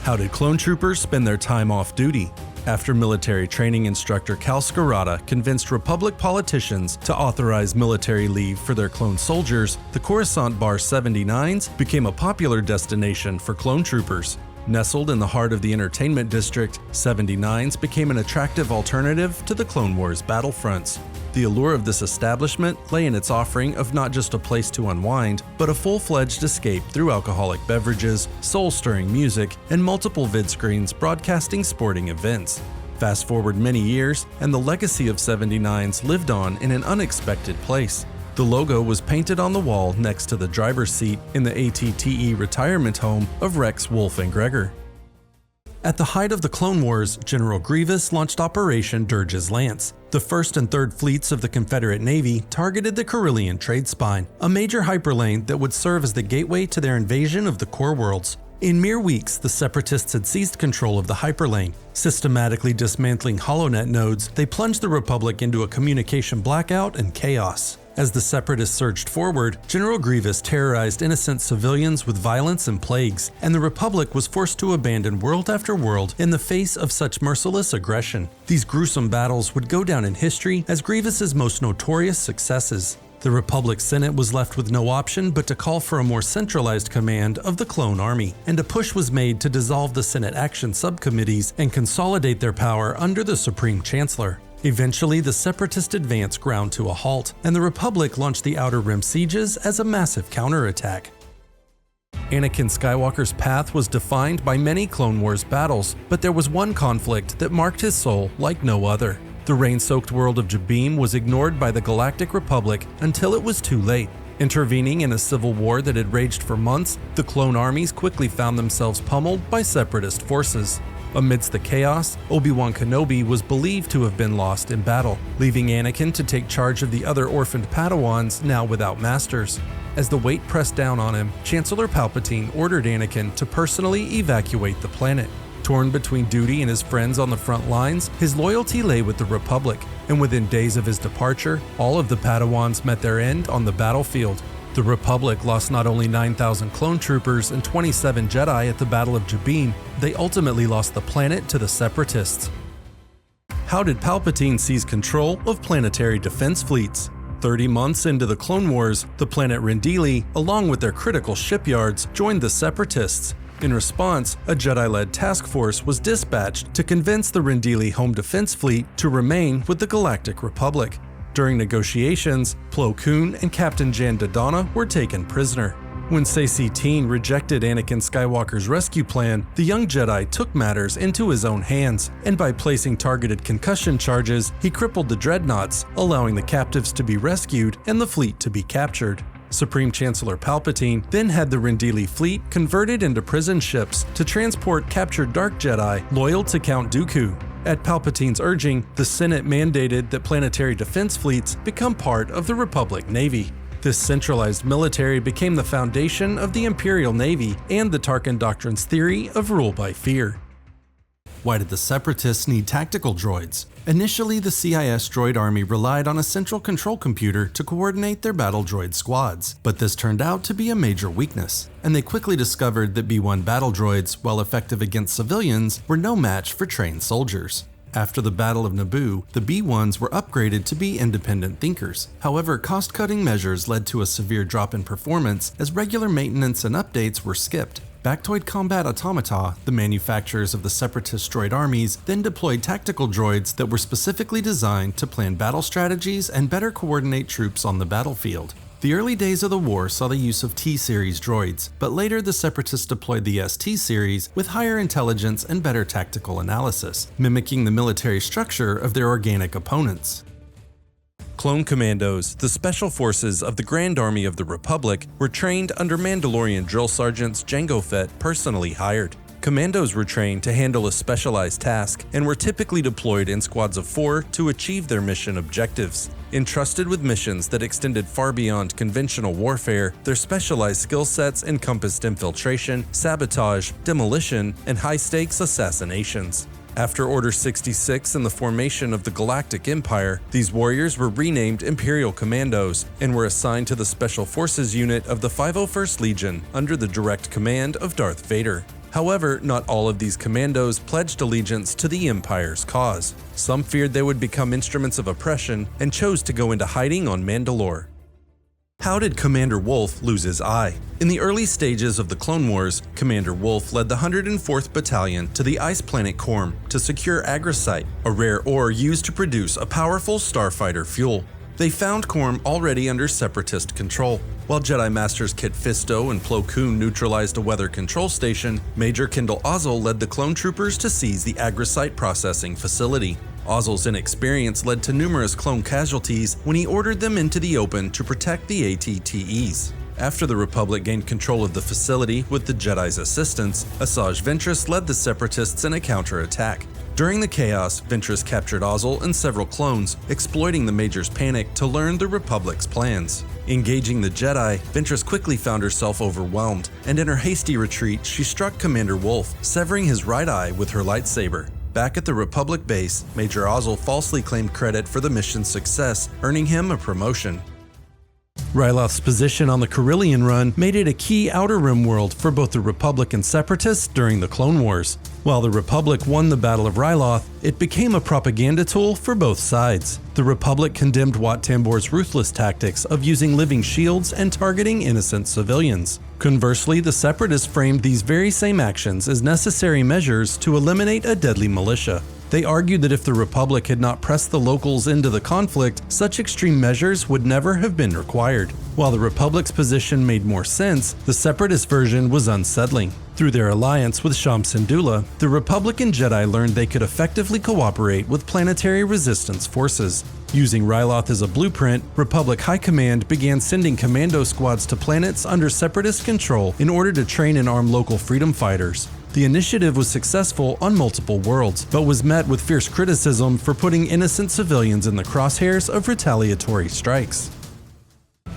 How did clone troopers spend their time off duty? After military training instructor Cal Skirata convinced Republic politicians to authorize military leave for their clone soldiers, the Coruscant Bar 79s became a popular destination for clone troopers. Nestled in the heart of the entertainment district, 79s became an attractive alternative to the Clone Wars battlefronts. The allure of this establishment lay in its offering of not just a place to unwind, but a full-fledged escape through alcoholic beverages, soul-stirring music, and multiple vid screens broadcasting sporting events. Fast forward many years, and the legacy of 79s lived on in an unexpected place. The logo was painted on the wall next to the driver's seat in the ATTE retirement home of Rex, Wolffe, and Gregor. At the height of the Clone Wars, General Grievous launched Operation Durge's Lance. The 1st and 3rd Fleets of the Confederate Navy targeted the Carillion trade spine, a major hyperlane that would serve as the gateway to their invasion of the core worlds. In mere weeks, the Separatists had seized control of the hyperlane. Systematically dismantling HoloNet nodes, they plunged the Republic into a communication blackout and chaos. As the Separatists surged forward, General Grievous terrorized innocent civilians with violence and plagues, and the Republic was forced to abandon world after world in the face of such merciless aggression. These gruesome battles would go down in history as Grievous's most notorious successes. The Republic Senate was left with no option but to call for a more centralized command of the clone army, and a push was made to dissolve the Senate Action Subcommittees and consolidate their power under the Supreme Chancellor. Eventually, the Separatist advance ground to a halt, and the Republic launched the Outer Rim sieges as a massive counterattack. Anakin Skywalker's path was defined by many Clone Wars battles, but there was one conflict that marked his soul like no other. The rain-soaked world of Jabiim was ignored by the Galactic Republic until it was too late. Intervening in a civil war that had raged for months, the clone armies quickly found themselves pummeled by Separatist forces. Amidst the chaos, Obi-Wan Kenobi was believed to have been lost in battle, leaving Anakin to take charge of the other orphaned Padawans now without masters. As the weight pressed down on him, Chancellor Palpatine ordered Anakin to personally evacuate the planet. Torn between duty and his friends on the front lines, his loyalty lay with the Republic, and within days of his departure, all of the Padawans met their end on the battlefield. The Republic lost not only 9,000 clone troopers and 27 Jedi at the Battle of Jabiim, they ultimately lost the planet to the Separatists. How did Palpatine seize control of planetary defense fleets? 30 months into the Clone Wars, the planet Rendili, along with their critical shipyards, joined the Separatists. In response, a Jedi-led task force was dispatched to convince the Rendili Home Defense Fleet to remain with the Galactic Republic. During negotiations, Plo Koon and Captain Jan Dodonna were taken prisoner. When Saesee Tiin rejected Anakin Skywalker's rescue plan, the young Jedi took matters into his own hands, and by placing targeted concussion charges, he crippled the dreadnoughts, allowing the captives to be rescued and the fleet to be captured. Supreme Chancellor Palpatine then had the Rendili fleet converted into prison ships to transport captured Dark Jedi loyal to Count Dooku. At Palpatine's urging, the Senate mandated that planetary defense fleets become part of the Republic Navy. This centralized military became the foundation of the Imperial Navy and the Tarkin Doctrine's theory of rule by fear. Why did the Separatists need tactical droids? Initially, the CIS droid army relied on a central control computer to coordinate their battle droid squads, but this turned out to be a major weakness, and they quickly discovered that B-1 battle droids, while effective against civilians, were no match for trained soldiers. After the Battle of Naboo, the B-1s were upgraded to be independent thinkers. However, cost-cutting measures led to a severe drop in performance as regular maintenance and updates were skipped. Bactoid Combat Automata, the manufacturers of the Separatist droid armies, then deployed tactical droids that were specifically designed to plan battle strategies and better coordinate troops on the battlefield. The early days of the war saw the use of T-Series droids, but later the Separatists deployed the ST-Series with higher intelligence and better tactical analysis, mimicking the military structure of their organic opponents. Clone Commandos, the special forces of the Grand Army of the Republic, were trained under Mandalorian drill sergeants Jango Fett personally hired. Commandos were trained to handle a specialized task and were typically deployed in squads of 4 to achieve their mission objectives. Entrusted with missions that extended far beyond conventional warfare, their specialized skill sets encompassed infiltration, sabotage, demolition, and high-stakes assassinations. After Order 66 and the formation of the Galactic Empire, these warriors were renamed Imperial Commandos and were assigned to the Special Forces unit of the 501st Legion under the direct command of Darth Vader. However, not all of these commandos pledged allegiance to the Empire's cause. Some feared they would become instruments of oppression and chose to go into hiding on Mandalore. How did Commander Wolffe lose his eye? In the early stages of the Clone Wars, Commander Wolffe led the 104th Battalion to the ice planet Korm to secure agrosite, a rare ore used to produce a powerful starfighter fuel. They found Korm already under Separatist control. While Jedi Masters Kit Fisto and Plo Koon neutralized a weather control station, Major Kendall Ozzel led the clone troopers to seize the agrosite processing facility. Ozzel's inexperience led to numerous clone casualties when he ordered them into the open to protect the ATTEs. After the Republic gained control of the facility with the Jedi's assistance, Asajj Ventress led the Separatists in a counterattack. During the chaos, Ventress captured Ozzel and several clones, exploiting the Major's panic to learn the Republic's plans. Engaging the Jedi, Ventress quickly found herself overwhelmed, and in her hasty retreat, she struck Commander Wolffe, severing his right eye with her lightsaber. Back at the Republic base, Major Ozzel falsely claimed credit for the mission's success, earning him a promotion. Ryloth's position on the Corellian run made it a key Outer Rim world for both the Republic and Separatists during the Clone Wars. While the Republic won the Battle of Ryloth, it became a propaganda tool for both sides. The Republic condemned Wat Tambor's ruthless tactics of using living shields and targeting innocent civilians. Conversely, the Separatists framed these very same actions as necessary measures to eliminate a deadly militia. They argued that if the Republic had not pressed the locals into the conflict, such extreme measures would never have been required. While the Republic's position made more sense, the Separatist version was unsettling. Through their alliance with Sham Syndulla, the Republican Jedi learned they could effectively cooperate with planetary resistance forces. Using Ryloth as a blueprint, Republic High Command began sending commando squads to planets under Separatist control in order to train and arm local freedom fighters. The initiative was successful on multiple worlds, but was met with fierce criticism for putting innocent civilians in the crosshairs of retaliatory strikes.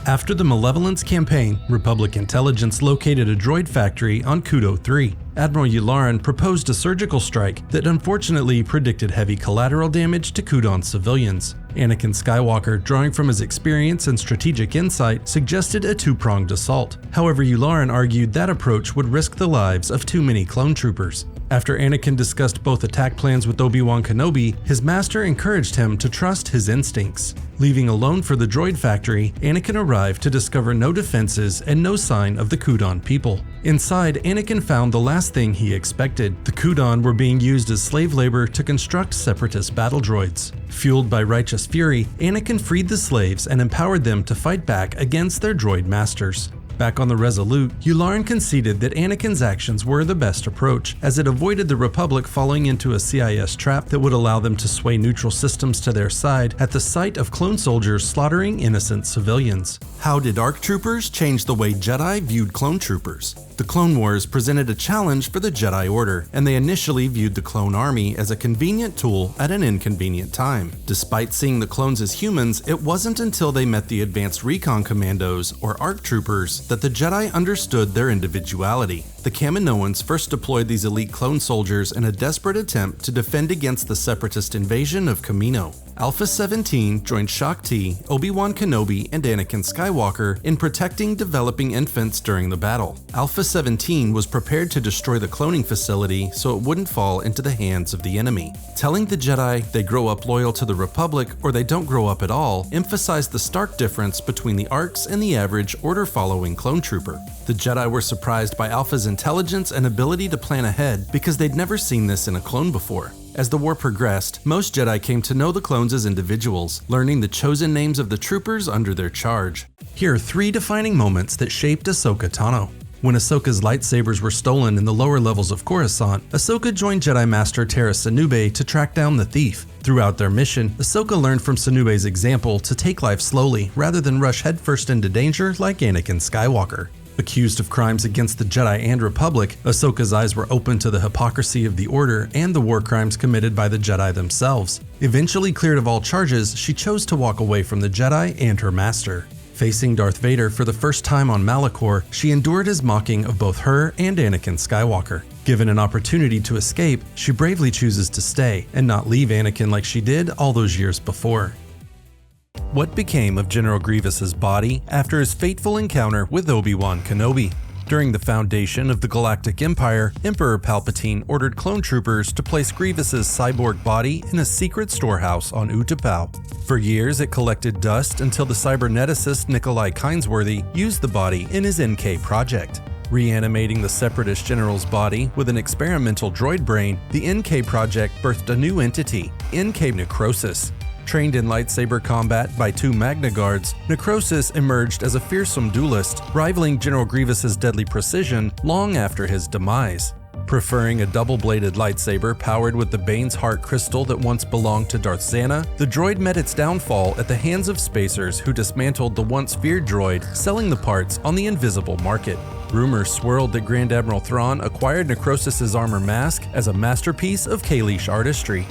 After the Malevolence campaign, Republic intelligence located a droid factory on Kudo 3. Admiral Yularen proposed a surgical strike that unfortunately predicted heavy collateral damage to Kudan civilians. Anakin Skywalker, drawing from his experience and strategic insight, suggested a two-pronged assault. However, Yularen argued that approach would risk the lives of too many clone troopers. After Anakin discussed both attack plans with Obi-Wan Kenobi, his master encouraged him to trust his instincts. Leaving alone for the droid factory, Anakin arrived to discover no defenses and no sign of the Kudan people. Inside, Anakin found the last thing he expected. The Kudan were being used as slave labor to construct Separatist battle droids. Fueled by righteous fury, Anakin freed the slaves and empowered them to fight back against their droid masters. Back on the Resolute, Yularen conceded that Anakin's actions were the best approach, as it avoided the Republic falling into a CIS trap that would allow them to sway neutral systems to their side at the sight of clone soldiers slaughtering innocent civilians. How did ARC troopers change the way Jedi viewed clone troopers? The Clone Wars presented a challenge for the Jedi Order, and they initially viewed the clone army as a convenient tool at an inconvenient time. Despite seeing the clones as humans, it wasn't until they met the Advanced Recon Commandos, or ARC troopers, that the Jedi understood their individuality. The Kaminoans first deployed these elite clone soldiers in a desperate attempt to defend against the Separatist invasion of Kamino. Alpha 17 joined Shaak Ti, Obi-Wan Kenobi, and Anakin Skywalker in protecting developing infants during the battle. Alpha 17 was prepared to destroy the cloning facility so it wouldn't fall into the hands of the enemy. Telling the Jedi they grow up loyal to the Republic or they don't grow up at all emphasized the stark difference between the ARCs and the average order-following clone trooper. The Jedi were surprised by Alpha's intelligence and ability to plan ahead because they'd never seen this in a clone before. As the war progressed, most Jedi came to know the clones as individuals, learning the chosen names of the troopers under their charge. Here are 3 defining moments that shaped Ahsoka Tano. When Ahsoka's lightsabers were stolen in the lower levels of Coruscant, Ahsoka joined Jedi Master Tera Sinube to track down the thief. Throughout their mission, Ahsoka learned from Sinube's example to take life slowly rather than rush headfirst into danger like Anakin Skywalker. Accused of crimes against the Jedi and Republic, Ahsoka's eyes were open to the hypocrisy of the Order and the war crimes committed by the Jedi themselves. Eventually cleared of all charges, she chose to walk away from the Jedi and her master. Facing Darth Vader for the first time on Malachor, she endured his mocking of both her and Anakin Skywalker. Given an opportunity to escape, she bravely chooses to stay and not leave Anakin like she did all those years before. What became of General Grievous's body after his fateful encounter with Obi-Wan Kenobi? During the foundation of the Galactic Empire, Emperor Palpatine ordered clone troopers to place Grievous's cyborg body in a secret storehouse on Utapau. For years, it collected dust until the cyberneticist Nikolai Kinesworthy used the body in his NK project. Reanimating the Separatist general's body with an experimental droid brain, the NK project birthed a new entity, NK Necrosis. Trained in lightsaber combat by 2 Magna Guards, Necrosis emerged as a fearsome duelist, rivaling General Grievous's deadly precision long after his demise. Preferring a double-bladed lightsaber powered with the Bane's Heart crystal that once belonged to Darth Zana, the droid met its downfall at the hands of spacers who dismantled the once feared droid, selling the parts on the invisible market. Rumors swirled that Grand Admiral Thrawn acquired Necrosis's armor mask as a masterpiece of Kalish artistry.